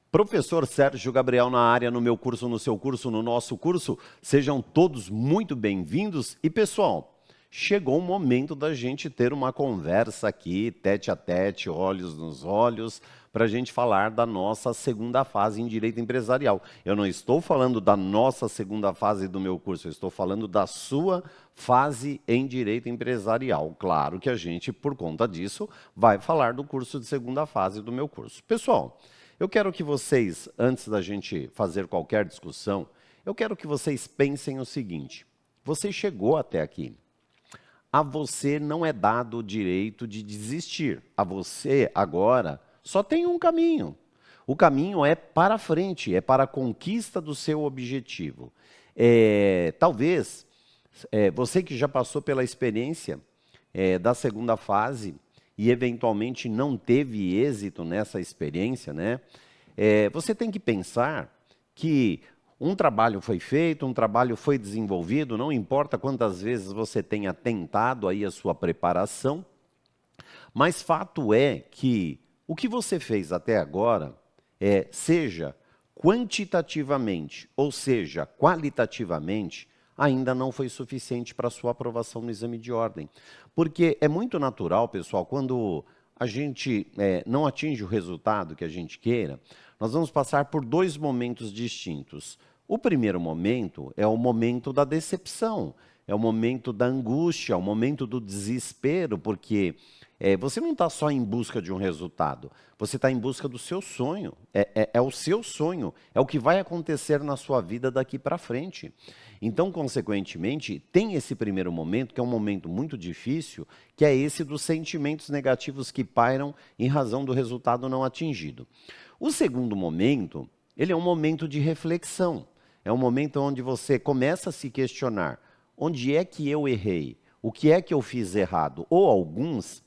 Professor Sérgio Gabriel na área, no meu curso, no seu curso, no nosso curso. Sejam todos muito bem-vindos. E, pessoal, chegou o momento da gente ter uma conversa aqui, tete a tete, olhos nos olhos, para a gente falar da nossa segunda fase em Direito Empresarial. Eu não estou falando da nossa segunda fase do meu curso, eu estou falando da sua fase em Direito Empresarial. Claro que a gente, por conta disso, vai falar do curso de segunda fase do meu curso. Pessoal, eu quero que vocês, antes da gente fazer qualquer discussão, eu quero que vocês pensem o seguinte: você chegou até aqui. A você não é dado o direito de desistir. A você, agora, só tem um caminho. O caminho é para frente, é para a conquista do seu objetivo. Talvez, você que já passou pela experiência da segunda fase e eventualmente não teve êxito nessa experiência, né? Você tem que pensar que um trabalho foi feito, um trabalho foi desenvolvido, não importa quantas vezes você tenha tentado aí a sua preparação, mas fato é que o que você fez até agora, seja quantitativamente ou seja qualitativamente, ainda não foi suficiente para a sua aprovação no exame de ordem. Porque é muito natural, pessoal, quando a gente não atinge o resultado que a gente queira, nós vamos passar por dois momentos distintos. O primeiro momento é o momento da decepção, é o momento da angústia, é o momento do desespero, porque você não está só em busca de um resultado, você está em busca do seu sonho, é o seu sonho, é o que vai acontecer na sua vida daqui para frente. Então, consequentemente, tem esse primeiro momento, que é um momento muito difícil, que é esse dos sentimentos negativos que pairam em razão do resultado não atingido. O segundo momento, ele é um momento de reflexão, é um momento onde você começa a se questionar: onde é que eu errei? O que é que eu fiz errado? Ou alguns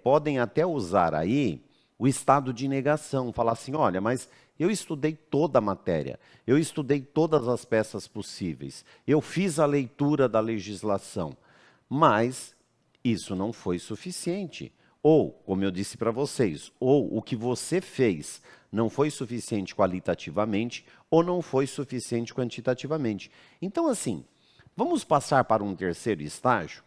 podem até usar aí o estado de negação, falar assim: olha, mas eu estudei toda a matéria, eu estudei todas as peças possíveis, eu fiz a leitura da legislação, mas isso não foi suficiente. Ou, como eu disse para vocês, ou o que você fez não foi suficiente qualitativamente, ou não foi suficiente quantitativamente. Então, assim, vamos passar para um terceiro estágio?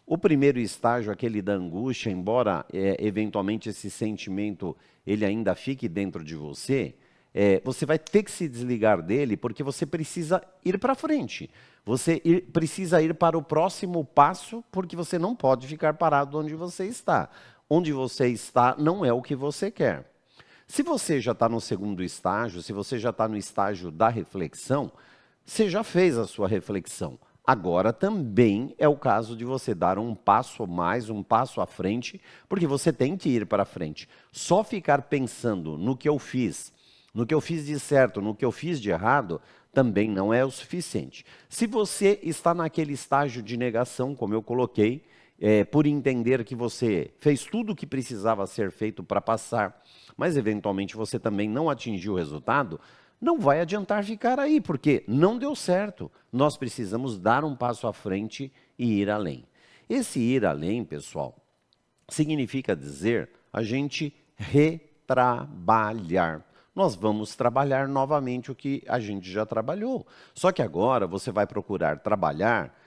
O primeiro estágio, aquele da angústia, embora eventualmente esse sentimento ele ainda fique dentro de você, você vai ter que se desligar dele porque você precisa ir para frente. Você precisa ir para o próximo passo porque você não pode ficar parado onde você está. Onde você está não é o que você quer. Se você já está no segundo estágio, se você já está no estágio da reflexão, você já fez a sua reflexão. Agora também é o caso de você dar um passo a mais, um passo à frente, porque você tem que ir para frente. Só ficar pensando no que eu fiz de certo, no que eu fiz de errado, também não é o suficiente. Se você está naquele estágio de negação, como eu coloquei, por entender que você fez tudo o que precisava ser feito para passar, mas eventualmente você também não atingiu o resultado, não vai adiantar ficar aí, porque não deu certo. Nós precisamos dar um passo à frente e ir além. Esse ir além, pessoal, significa dizer a gente retrabalhar. Nós vamos trabalhar novamente o que a gente já trabalhou. Só que agora você vai procurar trabalhar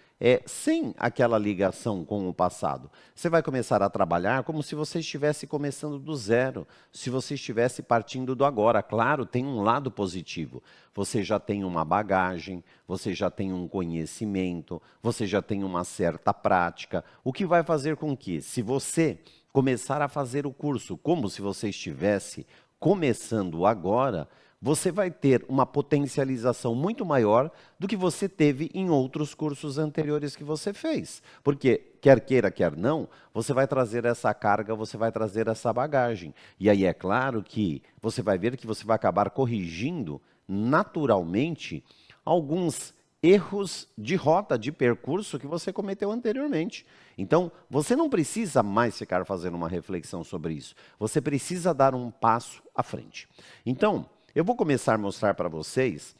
sem aquela ligação com o passado. Você vai começar a trabalhar como se você estivesse começando do zero, se você estivesse partindo do agora. Claro, tem um lado positivo. Você já tem uma bagagem, você já tem um conhecimento, você já tem uma certa prática, o que vai fazer com que, se você começar a fazer o curso como se você estivesse começando agora, você vai ter uma potencialização muito maior do que você teve em outros cursos anteriores que você fez. Porque, quer queira, quer não, você vai trazer essa carga, você vai trazer essa bagagem. E aí é claro que você vai ver que você vai acabar corrigindo naturalmente alguns erros de rota, de percurso que você cometeu anteriormente. Então, você não precisa mais ficar fazendo uma reflexão sobre isso. Você precisa dar um passo à frente. Então, eu vou começar a mostrar para vocês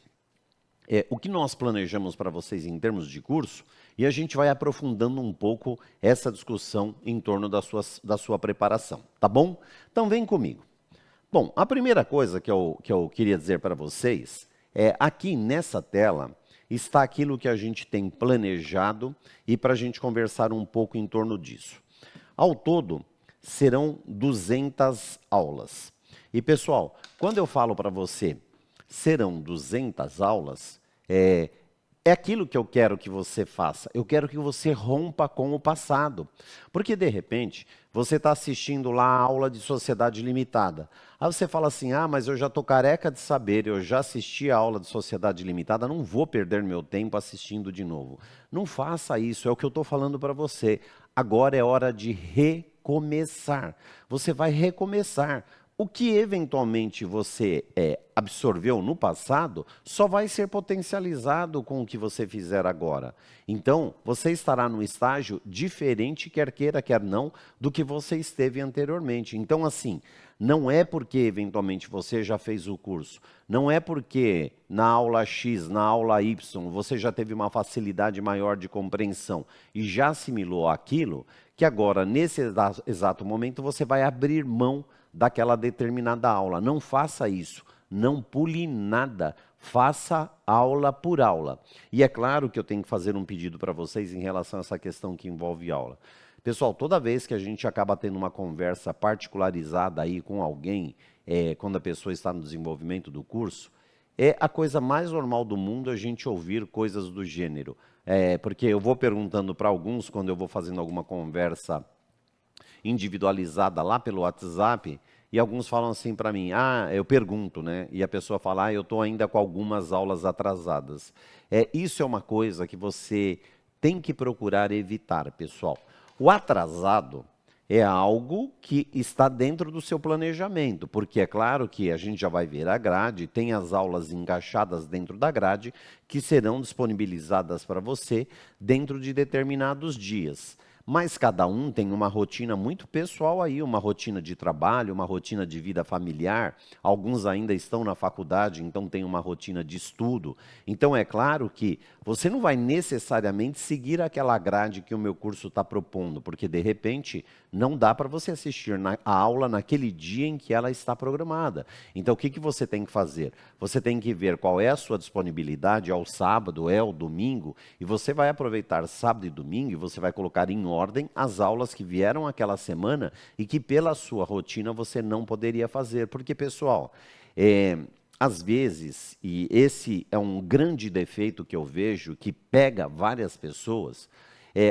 o que nós planejamos para vocês em termos de curso e a gente vai aprofundando um pouco essa discussão em torno da sua preparação, tá bom? Então, vem comigo. Bom, a primeira coisa que eu queria dizer para vocês é aqui nessa tela está aquilo que a gente tem planejado e para a gente conversar um pouco em torno disso. Ao todo, serão 200 aulas. E pessoal, quando eu falo para você, serão 200 aulas, é aquilo que eu quero que você faça. Eu quero que você rompa com o passado. Porque, de repente, você está assistindo lá a aula de sociedade limitada. Aí você fala assim, ah, mas eu já estou careca de saber, eu já assisti a aula de sociedade limitada, não vou perder meu tempo assistindo de novo. Não faça isso, é o que eu estou falando para você. Agora é hora de recomeçar. Você vai recomeçar. O que eventualmente você absorveu no passado só vai ser potencializado com o que você fizer agora. Então, você estará num estágio diferente, quer queira, quer não, do que você esteve anteriormente. Então, assim, não é porque eventualmente você já fez o curso, não é porque na aula X, na aula Y, você já teve uma facilidade maior de compreensão e já assimilou aquilo, que agora, nesse exato momento, você vai abrir mão daquela determinada aula. Não faça isso, não pule nada, faça aula por aula. E é claro que eu tenho que fazer um pedido para vocês em relação a essa questão que envolve aula. Pessoal, toda vez que a gente acaba tendo uma conversa particularizada aí com alguém, quando a pessoa está no desenvolvimento do curso, é a coisa mais normal do mundo a gente ouvir coisas do gênero. Porque eu vou perguntando para alguns, quando eu vou fazendo alguma conversa individualizada lá pelo WhatsApp, e alguns falam assim para mim, ah, eu pergunto, né? E a pessoa fala, ah, eu estou ainda com algumas aulas atrasadas. Isso é uma coisa que você tem que procurar evitar, pessoal. O atrasado é algo que está dentro do seu planejamento, porque é claro que a gente já vai ver a grade, tem as aulas encaixadas dentro da grade, que serão disponibilizadas para você dentro de determinados dias. Mas cada um tem uma rotina muito pessoal aí, uma rotina de trabalho, uma rotina de vida familiar. Alguns ainda estão na faculdade, então tem uma rotina de estudo. Então é claro que você não vai necessariamente seguir aquela grade que o meu curso está propondo, porque de repente não dá para você assistir a aula naquele dia em que ela está programada. Então o que você tem que fazer? Você tem que ver qual é a sua disponibilidade, é o sábado, é o domingo, e você vai aproveitar sábado e domingo e você vai colocar em ordem as aulas que vieram aquela semana e que pela sua rotina você não poderia fazer. Porque, pessoal, às vezes, e esse é um grande defeito que eu vejo, que pega várias pessoas,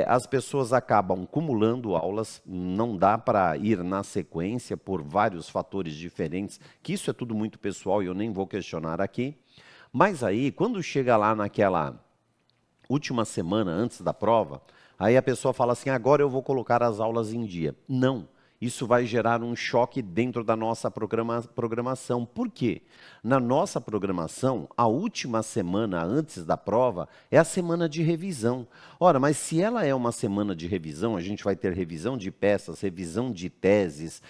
as pessoas acabam acumulando aulas, não dá para ir na sequência por vários fatores diferentes, que isso é tudo muito pessoal e eu nem vou questionar aqui. Mas aí, quando chega lá naquela última semana antes da prova, aí a pessoa fala assim, agora eu vou colocar as aulas em dia. Não, isso vai gerar um choque dentro da nossa programação. Por quê? Na nossa programação, a última semana antes da prova é a semana de revisão. Ora, mas se ela é uma semana de revisão, a gente vai ter revisão de peças, revisão de teses,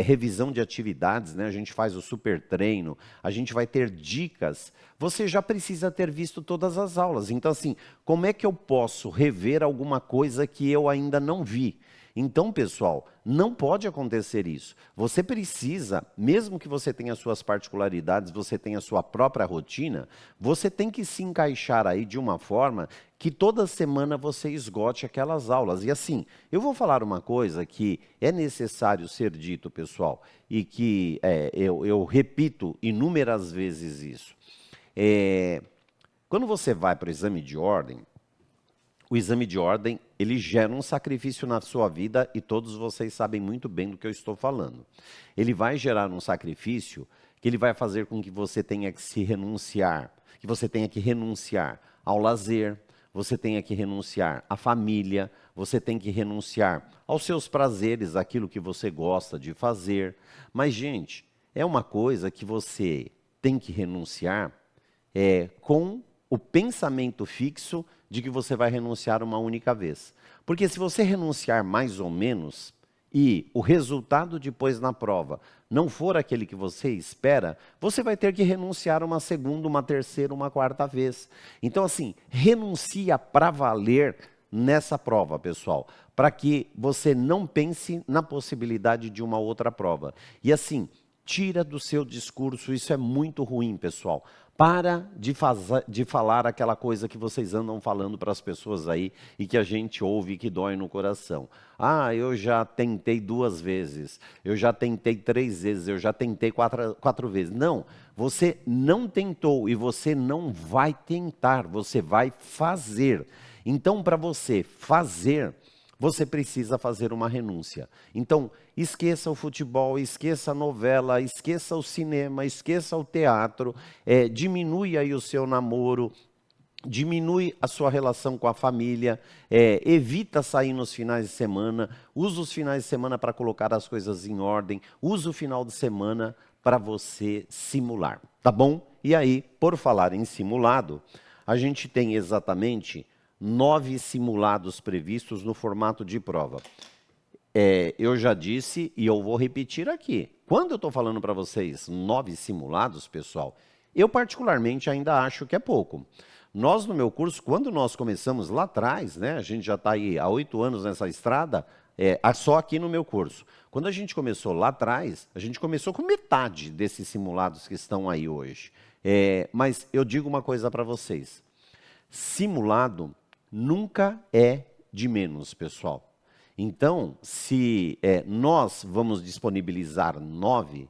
revisão de atividades, né? A gente faz o super treino, a gente vai ter dicas. Você já precisa ter visto todas as aulas. Então, assim, como é que eu posso rever alguma coisa que eu ainda não vi? Então, pessoal, não pode acontecer isso. Você precisa, mesmo que você tenha suas particularidades, você tenha a sua própria rotina, você tem que se encaixar aí de uma forma que toda semana você esgote aquelas aulas. E assim, eu vou falar uma coisa que é necessário ser dito, pessoal, e que eu repito inúmeras vezes isso. Quando você vai para o exame de ordem, o exame de ordem, ele gera um sacrifício na sua vida e todos vocês sabem muito bem do que eu estou falando. Ele vai gerar um sacrifício que ele vai fazer com que você tenha que se renunciar, que você tenha que renunciar ao lazer, você tenha que renunciar à família, você tem que renunciar aos seus prazeres, aquilo que você gosta de fazer. Mas, gente, é uma coisa que você tem que renunciar com o pensamento fixo de que você vai renunciar uma única vez. Porque se você renunciar mais ou menos e o resultado depois na prova não for aquele que você espera, você vai ter que renunciar uma segunda, uma terceira, uma quarta vez. Então, assim, renuncia para valer nessa prova, pessoal, para que você não pense na possibilidade de uma outra prova. E assim, Tira do seu discurso, isso é muito ruim, pessoal. Para de falar aquela coisa que vocês andam falando para as pessoas aí e que a gente ouve e que dói no coração. Ah, eu já tentei 2 vezes, eu já tentei 3 vezes, eu já tentei quatro vezes. Não, você não tentou e você não vai tentar, você vai fazer. Então, para você fazer, você precisa fazer uma renúncia. Então, esqueça o futebol, esqueça a novela, esqueça o cinema, esqueça o teatro, diminui aí o seu namoro, diminui a sua relação com a família, evita sair nos finais de semana, usa os finais de semana para colocar as coisas em ordem, usa o final de semana para você simular, tá bom? E aí, por falar em simulado, a gente tem exatamente 9 simulados previstos no formato de prova. Eu já disse e eu vou repetir aqui. Quando eu estou falando para vocês 9 simulados, pessoal, eu particularmente ainda acho que é pouco. Nós, no meu curso, quando nós começamos lá atrás, né, a gente já está aí há 8 anos nessa estrada, só aqui no meu curso. Quando a gente começou lá atrás, a gente começou com metade desses simulados que estão aí hoje. Mas eu digo uma coisa para vocês. Simulado nunca é de menos, pessoal. Então, se nós vamos disponibilizar 9,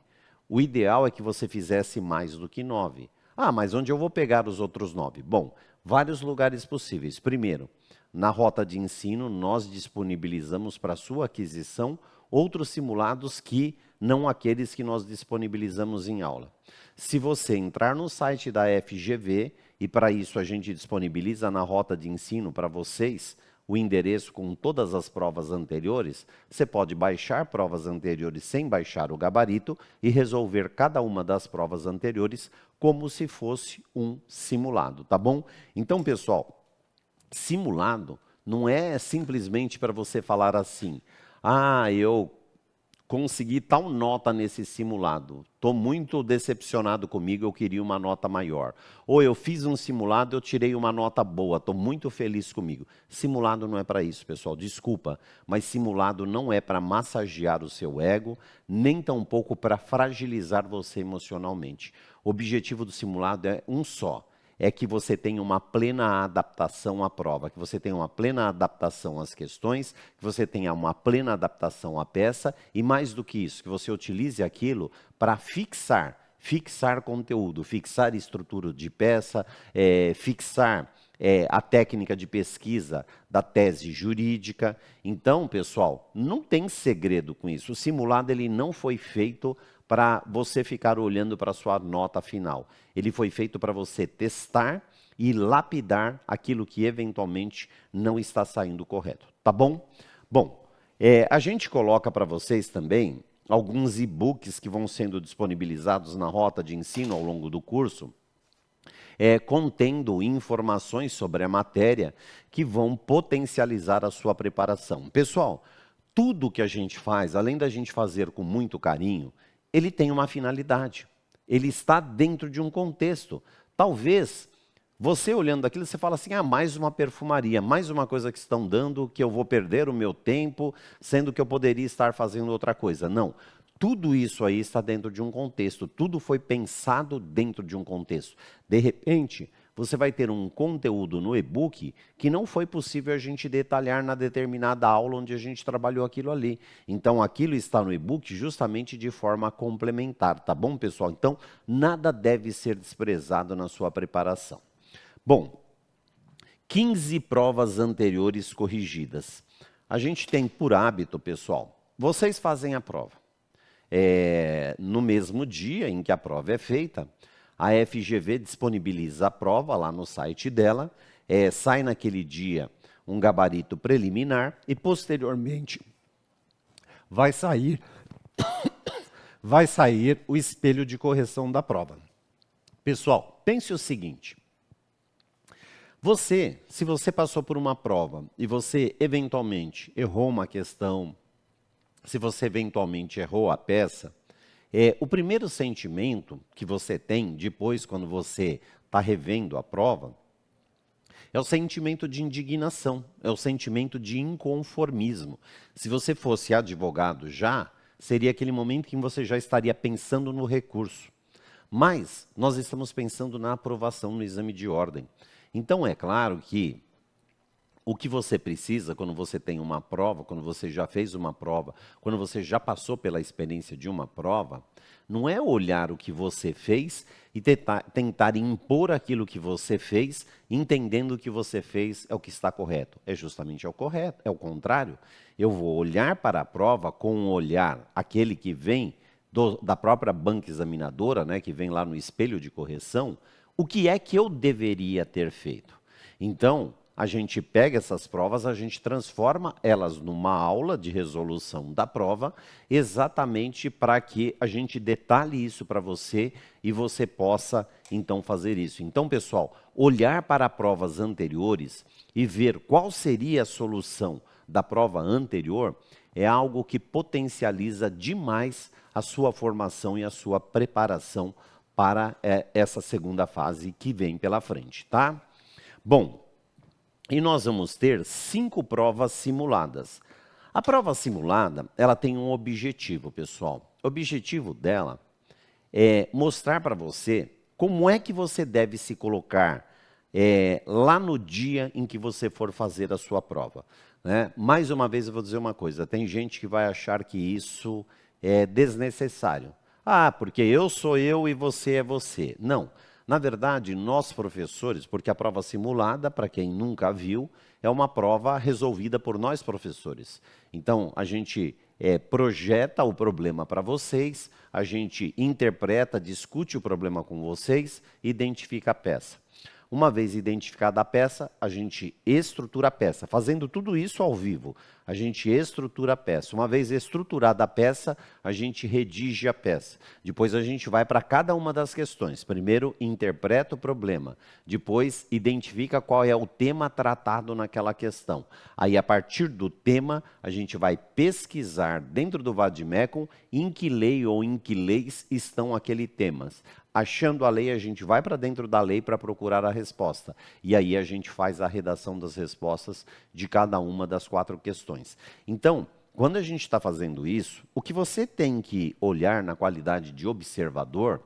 o ideal é que você fizesse mais do que 9. Ah, mas onde eu vou pegar os outros 9? Bom, vários lugares possíveis. Primeiro, na rota de ensino, nós disponibilizamos para sua aquisição outros simulados que não aqueles que nós disponibilizamos em aula. Se você entrar no site da FGV, e para isso a gente disponibiliza na rota de ensino para vocês o endereço com todas as provas anteriores, você pode baixar provas anteriores sem baixar o gabarito e resolver cada uma das provas anteriores como se fosse um simulado, tá bom? Então, pessoal, simulado não é simplesmente para você falar assim, ah, eu consegui tal nota nesse simulado, estou muito decepcionado comigo, eu queria uma nota maior. Ou eu fiz um simulado, eu tirei uma nota boa, estou muito feliz comigo. Simulado não é para isso, pessoal, desculpa, mas simulado não é para massagear o seu ego, nem tampouco para fragilizar você emocionalmente. O objetivo do simulado é um só. É que você tenha uma plena adaptação à prova, que você tenha uma plena adaptação às questões, que você tenha uma plena adaptação à peça e, mais do que isso, que você utilize aquilo para fixar conteúdo, fixar estrutura de peça, fixar a técnica de pesquisa da tese jurídica. Então, pessoal, não tem segredo com isso. O simulado ele não foi feito para você ficar olhando para a sua nota final. Ele foi feito para você testar e lapidar aquilo que eventualmente não está saindo correto. Tá bom? Bom, a gente coloca para vocês também alguns e-books que vão sendo disponibilizados na rota de ensino ao longo do curso, contendo informações sobre a matéria que vão potencializar a sua preparação. Pessoal, tudo que a gente faz, além da gente fazer com muito carinho, ele tem uma finalidade. Ele está dentro de um contexto. Talvez, você olhando aquilo, você fala assim, ah, mais uma perfumaria, mais uma coisa que estão dando, que eu vou perder o meu tempo, sendo que eu poderia estar fazendo outra coisa. Não. Tudo isso aí está dentro de um contexto, tudo foi pensado dentro de um contexto. De repente, você vai ter um conteúdo no e-book que não foi possível a gente detalhar na determinada aula onde a gente trabalhou aquilo ali. Então, aquilo está no e-book justamente de forma complementar, tá bom, pessoal? Então, nada deve ser desprezado na sua preparação. Bom, 15 provas anteriores corrigidas. A gente tem por hábito, pessoal, vocês fazem a prova. No mesmo dia em que a prova é feita, a FGV disponibiliza a prova lá no site dela, sai naquele dia um gabarito preliminar e posteriormente vai sair o espelho de correção da prova. Pessoal, pense o seguinte, se você passou por uma prova e você eventualmente errou uma questão, se você eventualmente errou a peça, o primeiro sentimento que você tem depois, quando você está revendo a prova, é o sentimento de indignação, é o sentimento de inconformismo. Se você fosse advogado já, seria aquele momento em que você já estaria pensando no recurso. Mas nós estamos pensando na aprovação no exame de ordem. Então é claro que o que você precisa quando você tem uma prova, quando você já fez uma prova, quando você já passou pela experiência de uma prova, não é olhar o que você fez e tentar impor aquilo que você fez, entendendo que o que você fez é o que está correto. É justamente o correto, é o contrário. Eu vou olhar para a prova com um olhar, aquele que vem da própria banca examinadora, né, que vem lá no espelho de correção, o que é que eu deveria ter feito. Então, a gente pega essas provas, a gente transforma elas numa aula de resolução da prova, exatamente para que a gente detalhe isso para você e você possa, então, fazer isso. Então, pessoal, olhar para provas anteriores e ver qual seria a solução da prova anterior é algo que potencializa demais a sua formação e a sua preparação para essa segunda fase que vem pela frente, tá? Bom, e nós vamos ter 5 provas simuladas. A prova simulada, ela tem um objetivo, pessoal. O objetivo dela é mostrar para você como é que você deve se colocar lá no dia em que você for fazer a sua prova, né? Mais uma vez eu vou dizer uma coisa, tem gente que vai achar que isso é desnecessário. Ah, porque eu sou eu e você é você. Não. Na verdade, nós professores, porque a prova simulada, para quem nunca viu, é uma prova resolvida por nós professores. Então, a gente projeta o problema para vocês, a gente interpreta, discute o problema com vocês, identifica a peça. Uma vez identificada a peça, a gente estrutura a peça. Fazendo tudo isso ao vivo, a gente estrutura a peça. Uma vez estruturada a peça, a gente redige a peça. Depois a gente vai para cada uma das questões. Primeiro, interpreta o problema. Depois, identifica qual é o tema tratado naquela questão. Aí, a partir do tema, a gente vai pesquisar dentro do Vademecum em que lei ou em que leis estão aqueles temas. Achando a lei, a gente vai para dentro da lei para procurar a resposta. E aí a gente faz a redação das respostas de cada uma das 4 questões. Então, quando a gente está fazendo isso, o que você tem que olhar na qualidade de observador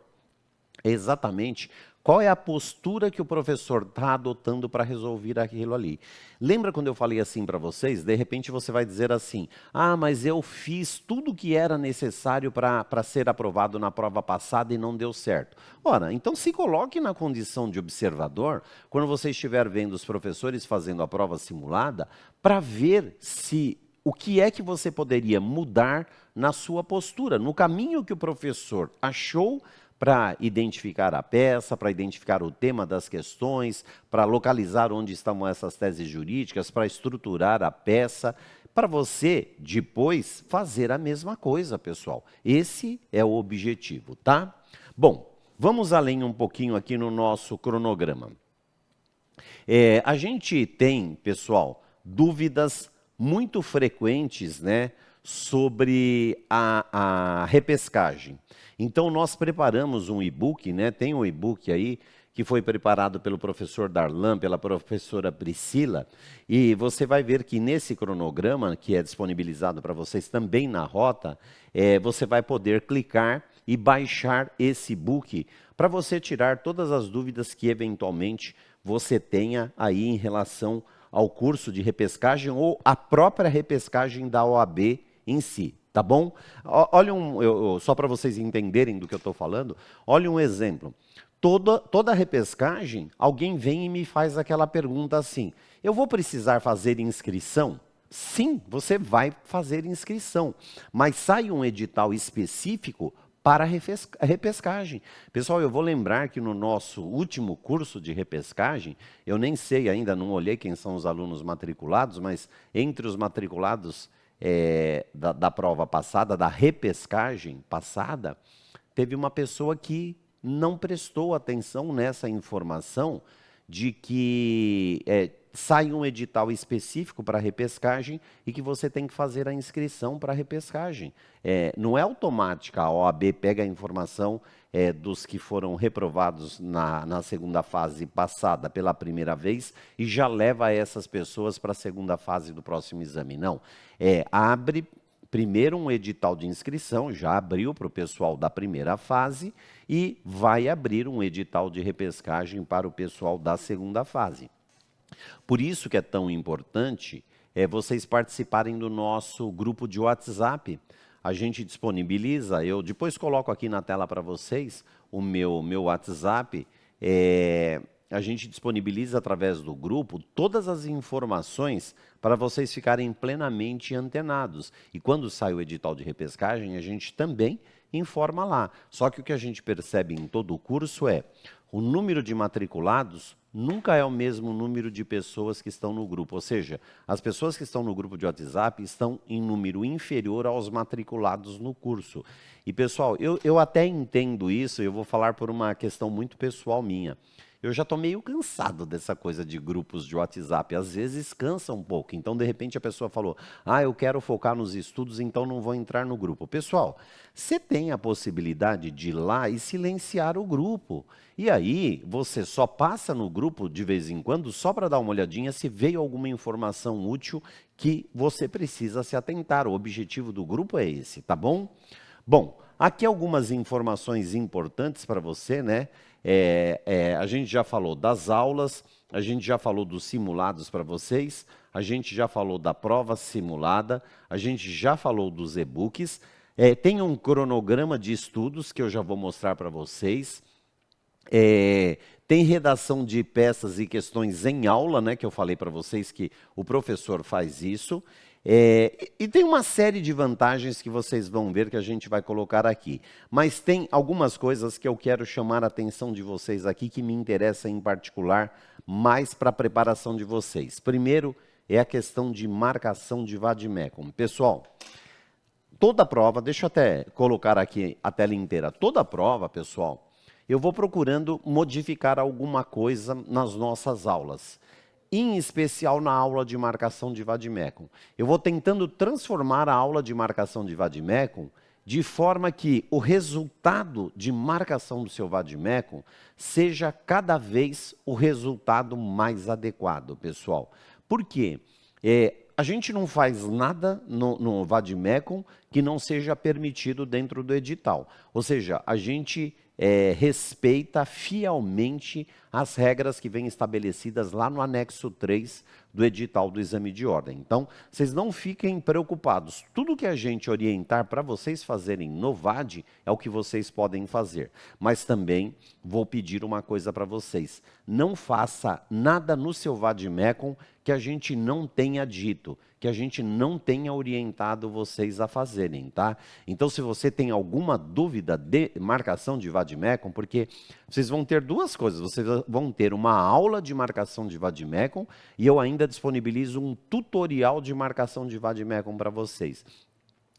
é exatamente qual é a postura que o professor está adotando para resolver aquilo ali. Lembra quando eu falei assim para vocês? De repente você vai dizer assim, ah, mas eu fiz tudo o que era necessário para ser aprovado na prova passada e não deu certo. Ora, então se coloque na condição de observador, quando você estiver vendo os professores fazendo a prova simulada, para ver se o que é que você poderia mudar na sua postura, no caminho que o professor achou para identificar a peça, para identificar o tema das questões, para localizar onde estão essas teses jurídicas, para estruturar a peça, para você depois fazer a mesma coisa, pessoal. Esse é o objetivo, tá? Bom, vamos além um pouquinho aqui no nosso cronograma. A gente tem, pessoal, dúvidas muito frequentes, né, sobre a repescagem. Então, nós preparamos um e-book, né? Tem um e-book aí que foi preparado pelo professor Darlan, pela professora Priscila, e você vai ver que nesse cronograma, que é disponibilizado para vocês também na rota, você vai poder clicar e baixar esse e-book para você tirar todas as dúvidas que eventualmente você tenha aí em relação ao curso de repescagem ou a própria repescagem da OAB em si. Tá bom? Olha só para vocês entenderem do que eu estou falando, olha um exemplo. Toda repescagem, alguém vem e me faz aquela pergunta assim, eu vou precisar fazer inscrição? Sim, você vai fazer inscrição, mas sai um edital específico para a repescagem. Pessoal, eu vou lembrar que no nosso último curso de repescagem, eu nem sei ainda, não olhei quem são os alunos matriculados, mas entre os matriculados da prova passada, da repescagem passada, teve uma pessoa que não prestou atenção nessa informação de que sai um edital específico para repescagem e que você tem que fazer a inscrição para a repescagem. Não é automática, a OAB pega a informação dos que foram reprovados na segunda fase passada pela primeira vez e já leva essas pessoas para a segunda fase do próximo exame. Não, abre Primeiro um edital de inscrição, já abriu para o pessoal da primeira fase e vai abrir um edital de repescagem para o pessoal da segunda fase. Por isso que é tão importante vocês participarem do nosso grupo de WhatsApp. A gente disponibiliza, eu depois coloco aqui na tela para vocês o meu WhatsApp. A gente disponibiliza através do grupo todas as informações para vocês ficarem plenamente antenados. E quando sai o edital de repescagem, a gente também informa lá. Só que o que a gente percebe em todo o curso o número de matriculados nunca é o mesmo número de pessoas que estão no grupo. Ou seja, as pessoas que estão no grupo de WhatsApp estão em número inferior aos matriculados no curso. E, pessoal, eu até entendo isso, eu vou falar por uma questão muito pessoal minha. Eu já estou meio cansado dessa coisa de grupos de WhatsApp. Às vezes cansa um pouco. Então, de repente, a pessoa falou, eu quero focar nos estudos, então não vou entrar no grupo. Pessoal, você tem a possibilidade de ir lá e silenciar o grupo. E aí, você só passa no grupo de vez em quando, só para dar uma olhadinha se veio alguma informação útil que você precisa se atentar. O objetivo do grupo é esse, tá bom? Bom, aqui algumas informações importantes para você, né? A gente já falou das aulas, a gente já falou dos simulados para vocês, a gente já falou da prova simulada, a gente já falou dos e-books, tem um cronograma de estudos que eu já vou mostrar para vocês, tem redação de peças e questões em aula, né, que eu falei para vocês que o professor faz isso. E tem uma série de vantagens que vocês vão ver que a gente vai colocar aqui. Mas tem algumas coisas que eu quero chamar a atenção de vocês aqui que me interessa em particular mais para a preparação de vocês. Primeiro é a questão de marcação de vade-mecum. Pessoal, toda prova, deixa eu até colocar aqui a tela inteira, toda prova, pessoal, eu vou procurando modificar alguma coisa nas nossas aulas. Em especial na aula de marcação de vade-mecum. Eu vou tentando transformar a aula de marcação de vade-mecum de forma que o resultado de marcação do seu vade-mecum seja cada vez o resultado mais adequado, pessoal. Por quê? A gente não faz nada no vade-mecum que não seja permitido dentro do edital. Ou seja, a gente respeita fielmente as regras que vêm estabelecidas lá no anexo 3 do edital do exame de ordem. Então, vocês não fiquem preocupados. Tudo que a gente orientar para vocês fazerem no VAD é o que vocês podem fazer. Mas também vou pedir uma coisa para vocês. Não faça nada no seu vade-mecum que a gente não tenha dito, que a gente não tenha orientado vocês a fazerem, tá? Então, se você tem alguma dúvida de marcação de vade-mecum, porque vocês vão ter duas coisas, vocês vão ter uma aula de marcação de vade-mecum e eu ainda disponibilizo um tutorial de marcação de vade-mecum para vocês.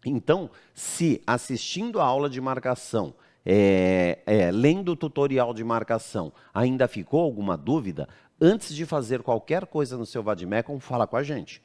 Então, se assistindo a aula de marcação, lendo o tutorial de marcação, ainda ficou alguma dúvida, antes de fazer qualquer coisa no seu vade-mecum, fala com a gente.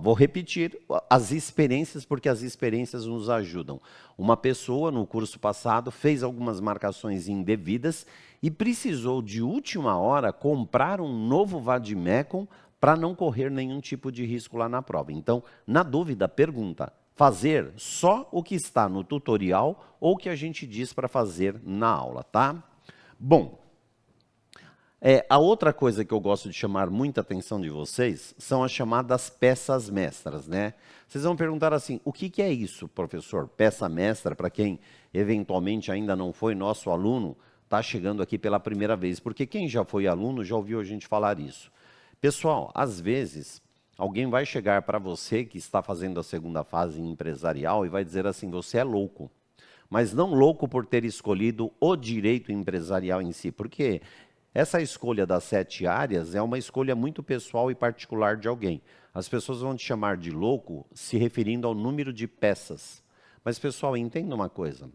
Vou repetir as experiências, porque as experiências nos ajudam. Uma pessoa, no curso passado, fez algumas marcações indevidas e precisou, de última hora, comprar um novo vade-mecum para não correr nenhum tipo de risco lá na prova. Então, na dúvida, pergunta, fazer só o que está no tutorial ou o que a gente diz para fazer na aula, tá? Bom, a outra coisa que eu gosto de chamar muita atenção de vocês são as chamadas peças mestras, né? Vocês vão perguntar assim, o que é isso, professor? Peça mestra, para quem eventualmente ainda não foi nosso aluno, está chegando aqui pela primeira vez, porque quem já foi aluno já ouviu a gente falar isso. Pessoal, às vezes, alguém vai chegar para você que está fazendo a segunda fase empresarial e vai dizer assim, você é louco. Mas não louco por ter escolhido o direito empresarial em si, porque essa escolha das 7 áreas é uma escolha muito pessoal e particular de alguém. As pessoas vão te chamar de louco se referindo ao número de peças. Mas, pessoal, entenda uma coisa.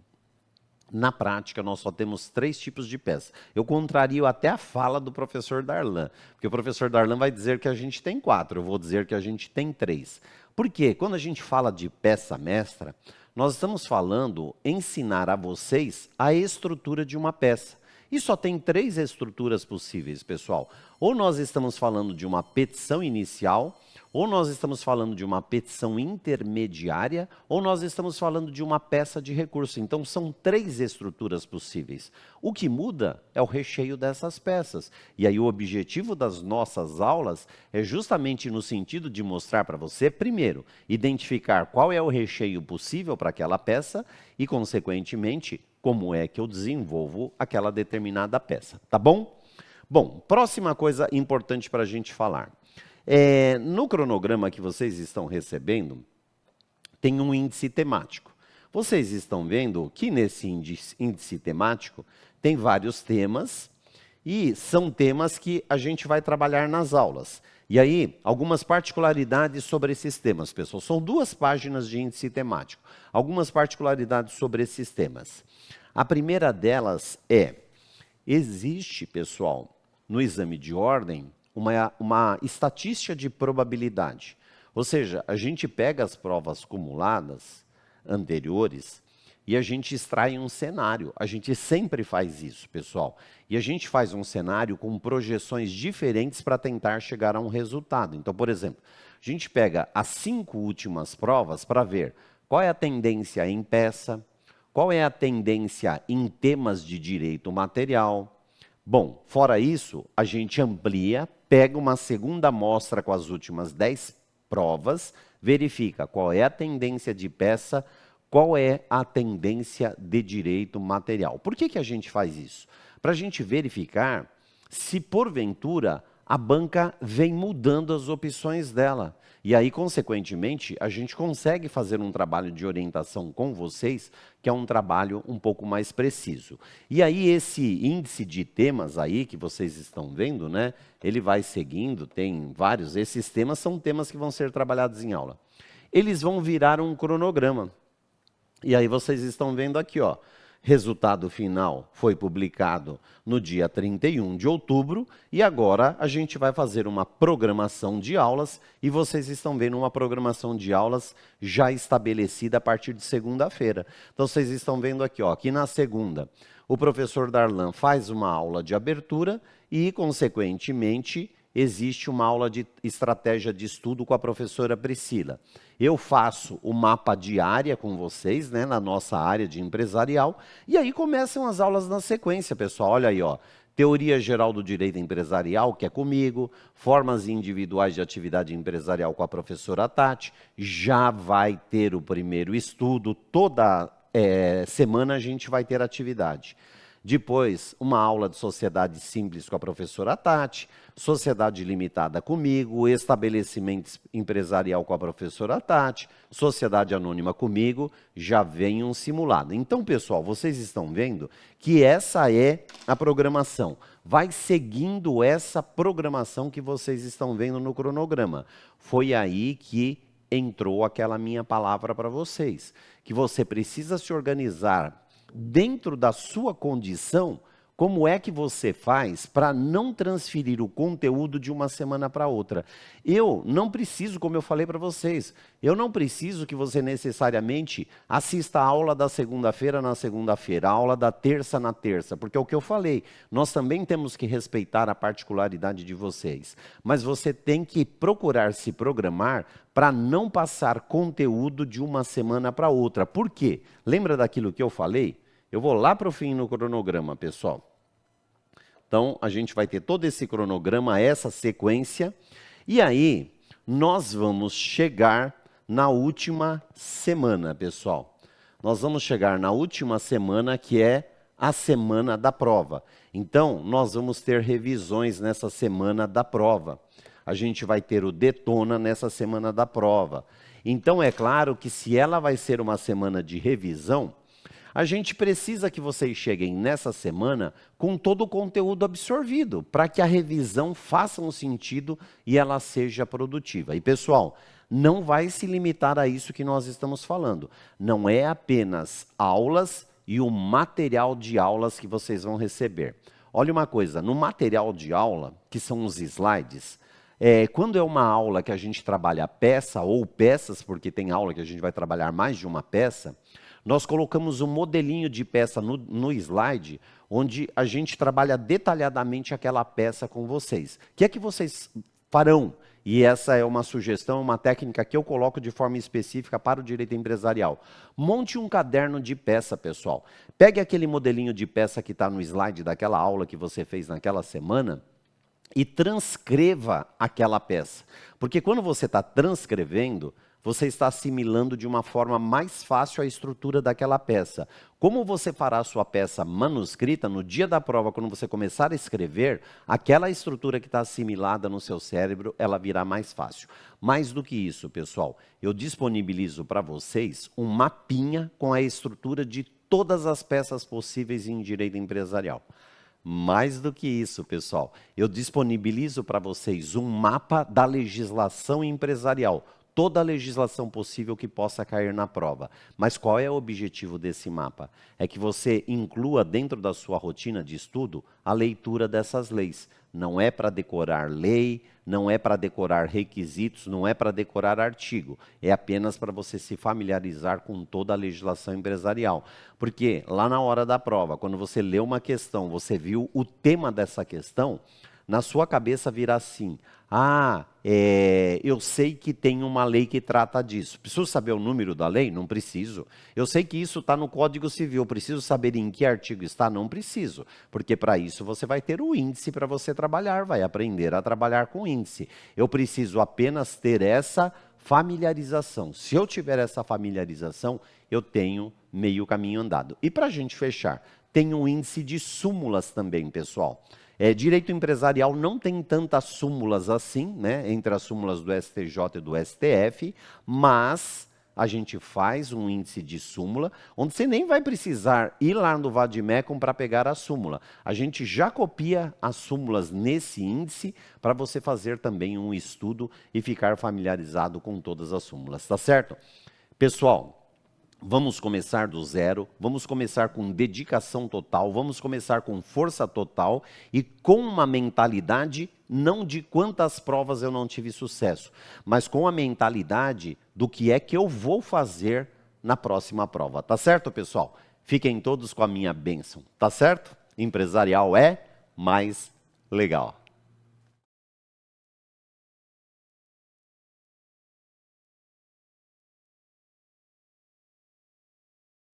Na prática, nós só temos 3 tipos de peças. Eu contrario até a fala do professor Darlan, porque o professor Darlan vai dizer que a gente tem 4, eu vou dizer que a gente tem 3. Por quê? Quando a gente fala de peça mestra, nós estamos falando ensinar a vocês a estrutura de uma peça. E só tem 3 estruturas possíveis, pessoal. Ou nós estamos falando de uma petição inicial, ou nós estamos falando de uma petição intermediária, ou nós estamos falando de uma peça de recurso. Então, são 3 estruturas possíveis. O que muda é o recheio dessas peças. E aí, o objetivo das nossas aulas é justamente no sentido de mostrar para você, primeiro, identificar qual é o recheio possível para aquela peça e, consequentemente, como é que eu desenvolvo aquela determinada peça. Tá bom? Bom, próxima coisa importante para a gente falar. No cronograma que vocês estão recebendo, tem um índice temático. Vocês estão vendo que nesse índice temático tem vários temas e são temas que a gente vai trabalhar nas aulas. E aí, algumas particularidades sobre esses temas, pessoal. São 2 páginas de índice temático. Algumas particularidades sobre esses temas. A primeira delas existe, pessoal, no exame de ordem, uma estatística de probabilidade. Ou seja, a gente pega as provas cumuladas anteriores e a gente extrai um cenário. A gente sempre faz isso, pessoal. E a gente faz um cenário com projeções diferentes para tentar chegar a um resultado. Então, por exemplo, a gente pega as 5 últimas provas para ver qual é a tendência em peça, qual é a tendência em temas de direito material. Bom, fora isso, a gente amplia, pega uma segunda amostra com as últimas 10 provas, verifica qual é a tendência de peça, qual é a tendência de direito material. Por que a gente faz isso? Para a gente verificar se, porventura, a banca vem mudando as opções dela. E aí, consequentemente, a gente consegue fazer um trabalho de orientação com vocês, que é um trabalho um pouco mais preciso. E aí, esse índice de temas aí que vocês estão vendo, né? Ele vai seguindo, tem vários. Esses temas são temas que vão ser trabalhados em aula. Eles vão virar um cronograma. E aí vocês estão vendo aqui, ó. Resultado final foi publicado no dia 31 de outubro e agora a gente vai fazer uma programação de aulas e vocês estão vendo uma programação de aulas já estabelecida a partir de segunda-feira. Então vocês estão vendo aqui, ó, que na segunda o professor Darlan faz uma aula de abertura e, consequentemente, existe uma aula de estratégia de estudo com a professora Priscila. Eu faço o mapa de área com vocês, né, na nossa área de empresarial, e aí começam as aulas na sequência, pessoal. Olha aí, ó. Teoria Geral do Direito Empresarial, que é comigo, formas individuais de atividade empresarial com a professora Tati, já vai ter o primeiro estudo, toda semana a gente vai ter atividade. Depois, uma aula de sociedade simples com a professora Tati, sociedade limitada comigo, estabelecimento empresarial com a professora Tati, sociedade anônima comigo, já vem um simulado. Então, pessoal, vocês estão vendo que essa é a programação. Vai seguindo essa programação que vocês estão vendo no cronograma. Foi aí que entrou aquela minha palavra para vocês, que você precisa se organizar dentro da sua condição. Como é que você faz para não transferir o conteúdo de uma semana para outra? Eu não preciso, como eu falei para vocês, eu não preciso que você necessariamente assista a aula da segunda-feira na segunda-feira, a aula da terça na terça, porque é o que eu falei, nós também temos que respeitar a particularidade de vocês. Mas você tem que procurar se programar para não passar conteúdo de uma semana para outra. Por quê? Lembra daquilo que eu falei? Eu vou lá para o fim no cronograma, pessoal. Então, a gente vai ter todo esse cronograma, essa sequência. E aí, nós vamos chegar na última semana, pessoal. Nós vamos chegar na última semana, que é a semana da prova. Então, nós vamos ter revisões nessa semana da prova. A gente vai ter o Detona nessa semana da prova. Então, é claro que se ela vai ser uma semana de revisão, a gente precisa que vocês cheguem nessa semana com todo o conteúdo absorvido, para que a revisão faça um sentido e ela seja produtiva. E, pessoal, não vai se limitar a isso que nós estamos falando. Não é apenas aulas e o material de aulas que vocês vão receber. Olha uma coisa, no material de aula, que são os slides, quando é uma aula que a gente trabalha peça ou peças, porque tem aula que a gente vai trabalhar mais de uma peça, Nós colocamos um modelinho de peça no slide, onde a gente trabalha detalhadamente aquela peça com vocês. O que é que vocês farão? E essa é uma sugestão, uma técnica que eu coloco de forma específica para o direito empresarial. Monte um caderno de peça, pessoal. Pegue aquele modelinho de peça que está no slide daquela aula que você fez naquela semana e transcreva aquela peça. Porque quando você está transcrevendo, você está assimilando de uma forma mais fácil a estrutura daquela peça. Como você fará a sua peça manuscrita, no dia da prova, quando você começar a escrever, aquela estrutura que está assimilada no seu cérebro, ela virá mais fácil. Mais do que isso, pessoal, eu disponibilizo para vocês um mapinha com a estrutura de todas as peças possíveis em direito empresarial. Mais do que isso, pessoal, eu disponibilizo para vocês um mapa da legislação empresarial. Toda a legislação possível que possa cair na prova. Mas qual é o objetivo desse mapa? É que você inclua dentro da sua rotina de estudo a leitura dessas leis. Não é para decorar lei, não é para decorar requisitos, não é para decorar artigo. É apenas para você se familiarizar com toda a legislação empresarial. Porque lá na hora da prova, quando você lê uma questão, você viu o tema dessa questão, na sua cabeça virá assim: eu sei que tem uma lei que trata disso. Preciso saber o número da lei? Não preciso. Eu sei que isso está no Código Civil. Preciso saber em que artigo está? Não preciso. Porque para isso você vai ter o índice para você trabalhar, vai aprender a trabalhar com índice. Eu preciso apenas ter essa familiarização. Se eu tiver essa familiarização, eu tenho meio caminho andado. E para a gente fechar, tem um índice de súmulas também, pessoal. Direito empresarial não tem tantas súmulas assim, né, entre as súmulas do STJ e do STF, mas a gente faz um índice de súmula, onde você nem vai precisar ir lá no Vademecum para pegar a súmula. A gente já copia as súmulas nesse índice para você fazer também um estudo e ficar familiarizado com todas as súmulas, tá certo? Pessoal, vamos começar do zero, vamos começar com dedicação total, vamos começar com força total e com uma mentalidade não de quantas provas eu não tive sucesso, mas com a mentalidade do que é que eu vou fazer na próxima prova. Tá certo, pessoal? Fiquem todos com a minha bênção, tá certo? Empresarial é mais legal.